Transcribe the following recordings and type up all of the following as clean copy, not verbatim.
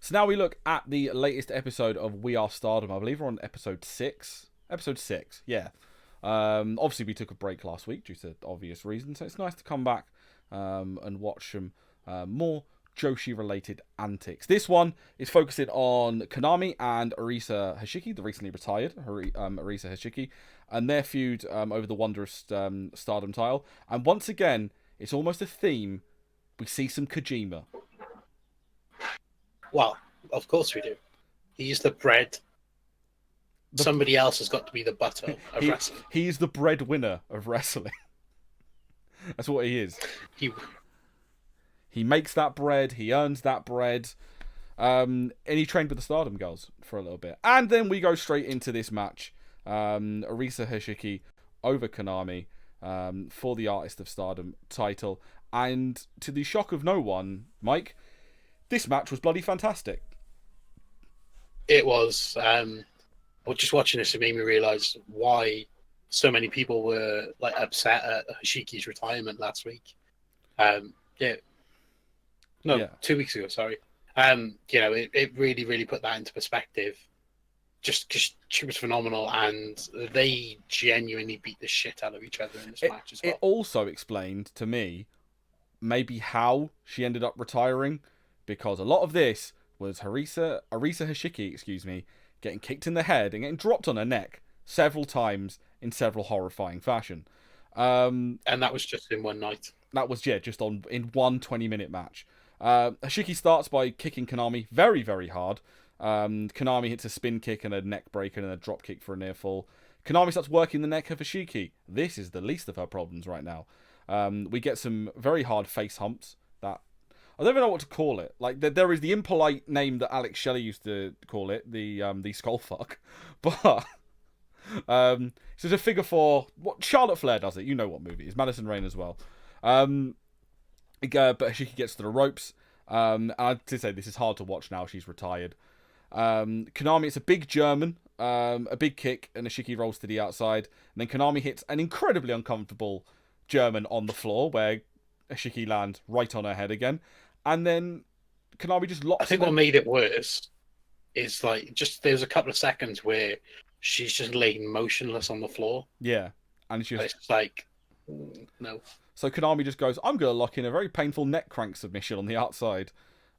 So now we look at the latest episode of We Are Stardom. I believe we're on episode 6. Episode 6, yeah. Obviously, we took a break last week due to obvious reasons, so it's nice to come back and watch some more Joshi-related antics. This one is focusing on Konami and Arisa Hoshiki, the recently retired Arisa Hoshiki, and their feud over the Wondrous Stardom title. And once again, it's almost a theme. We see some Kojima. Well, of course we do. He's the bread. Somebody else has got to be the butter of wrestling. He's the breadwinner of wrestling. That's what he is. He makes that bread. He earns that bread. And he trained with the Stardom Girls for a little bit. And then we go straight into this match. Arisa Hoshiki over Konami for the Artist of Stardom title. And to the shock of no one, Mike, this match was bloody fantastic. It was. Well, just watching this, it made me realise why so many people were like upset at Hoshiki's retirement last week. 2 weeks ago. Sorry. It really, really put that into perspective. Just because she was phenomenal, and they genuinely beat the shit out of each other in this match as well. It also explained to me maybe how she ended up retiring, because a lot of this was Arisa Hoshiki, getting kicked in the head and getting dropped on her neck several times in several horrifying fashion. And that was just in one night. That was, just in one 20-minute match. Hoshiki starts by kicking Konami very, very hard. Konami hits a spin kick and a neck breaker and a drop kick for a near fall. Konami starts working the neck of Hoshiki. This is the least of her problems right now. We get some very hard face humps that I don't even know what to call it. Like there is the impolite name that Alex Shelley used to call it, the skull fuck. But so a figure four. What Charlotte Flair does it? You know what movie it is? Madison Rain as well. But Hoshiki gets to the ropes. And I did say this is hard to watch now. She's retired. Konami, it's a big German, a big kick, and Hoshiki rolls to the outside. And then Konami hits an incredibly uncomfortable German on the floor, where Hoshiki lands right on her head again. And then Konami just locks. I think what made it worse is there's a couple of seconds where she's just laying motionless on the floor. Yeah, and it's just like no. So Konami just goes, I'm going to lock in a very painful neck crank submission on the outside.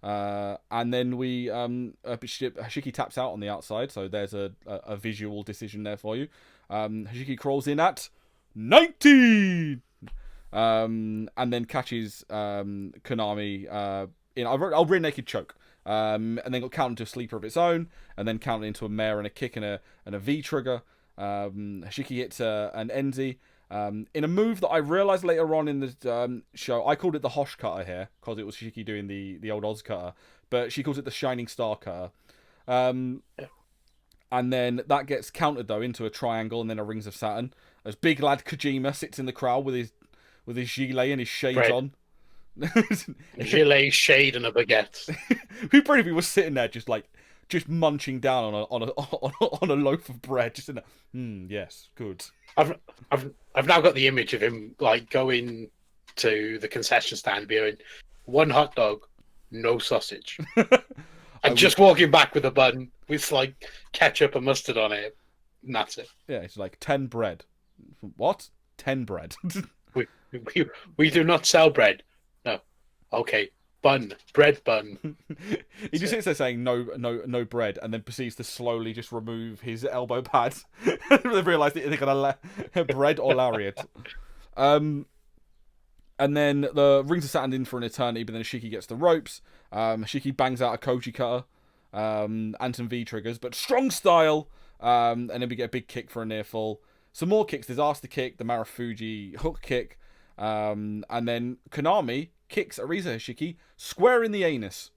And then Hoshiki taps out on the outside, so there's a visual decision there for you. Hoshiki crawls in at 19! And then catches Konami in a rear naked choke. And then got counted to a sleeper of its own, and then counted into a mare and a kick and a V trigger. Hoshiki hits an Enzi. In a move that I realised later on in the show, I called it the Hosh cutter here, because it was Hoshiki doing the old Oz cutter, but she calls it the Shining Star cutter. And then that gets countered, though, into a triangle and then a Rings of Saturn, as big lad Kojima sits in the crowd with his gilet and his shades on. Gilet, shade, and a baguette. Who probably was sitting there just munching down on a loaf of bread, just in a yes, good. I've now got the image of him going to the concession stand, being one hot dog, no sausage, and just walking back with a bun with ketchup and mustard on it. And that's it. Yeah, it's 10 bread. What? 10 bread. we do not sell bread. No. Okay. Bun. Bread bun. He just sits there saying no bread, and then proceeds to slowly just remove his elbow pads. They've realised that they're going to bread or lariat. And then the Rings of Saturn in for an eternity, but then Hoshiki gets the ropes. Hoshiki bangs out a Koji cutter, and some V triggers, but strong style. And then we get a big kick for a near fall. Some more kicks. There's Aster kick, the Marufuji hook kick, and then Konami kicks Arisa Hoshiki square in the anus,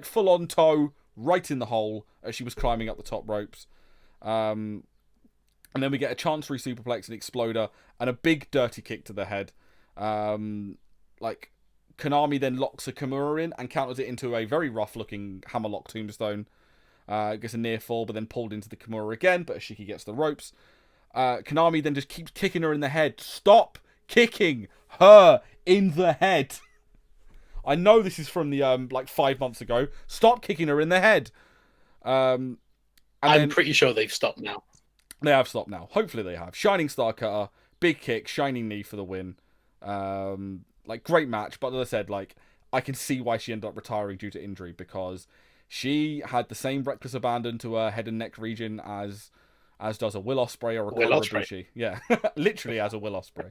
full on toe, right in the hole as she was climbing up the top ropes. And then we get a Chancery superplex, an exploder, and a big dirty kick to the head. Konami then locks a Kimura in and counters it into a very rough looking hammerlock tombstone. Gets a near fall, but then pulled into the Kimura again, but Hoshiki gets the ropes. Konami then just keeps kicking her in the head. Stop kicking her in the head. I know this is from the like 5 months ago. Stop kicking her in the head. And I'm pretty sure they've stopped now. They have stopped now. Hopefully they have. Shining Star Cutter, big kick, shining knee for the win. Like great match, but as I said, like I can see why she ended up retiring due to injury because she had the same reckless abandon to her head and neck region as does a Will Ospreay or a Kota Ibushi. Yeah, literally as a Will Ospreay.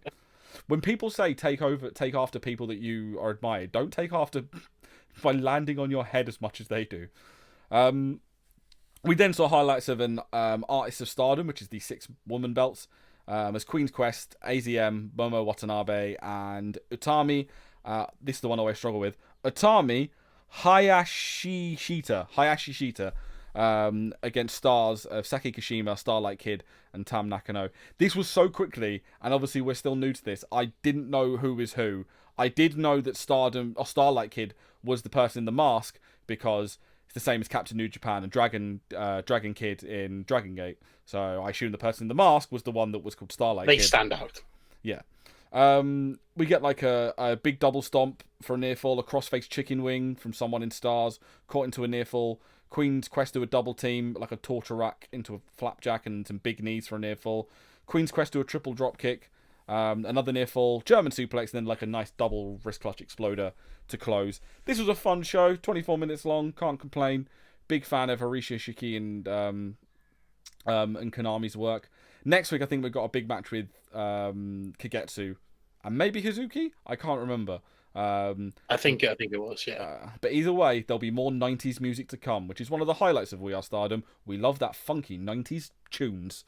When people say take after people that you are admired, don't take after by landing on your head as much as they do. We then saw highlights of an Artist of Stardom, which is the 6-woman belts, as Queen's Quest, AZM, Momo Watanabe, and Utami. This is the one I always struggle with. Utami Hayashishita against stars of Saki Kashima, Starlight Kid, and Tam Nakano. This was so quickly, and obviously we're still new to this. I didn't know who is who. I did know that Starlight Kid was the person in the mask because it's the same as Captain New Japan and Dragon Kid in Dragon Gate. So I assume the person in the mask was the one that was called Starlight Kid. They stand out. Yeah. We get like a big double stomp for a near fall, a crossface chicken wing from someone in Stars, caught into a near fall. Queen's Quest do a double team, like a torture rack into a flapjack and some big knees for a near fall. Queen's Quest do a triple drop kick, another near fall, German suplex, and then like a nice double wrist clutch exploder to close. This was a fun show, 24 minutes long, can't complain. Big fan of Harisha Shiki and Konami's work. Next week, I think we've got a big match with Kagetsu and maybe Hazuki. I can't remember. I think it was, yeah. But either way, there'll be more 90s music to come, which is one of the highlights of We Are Stardom. We love that funky 90s tunes.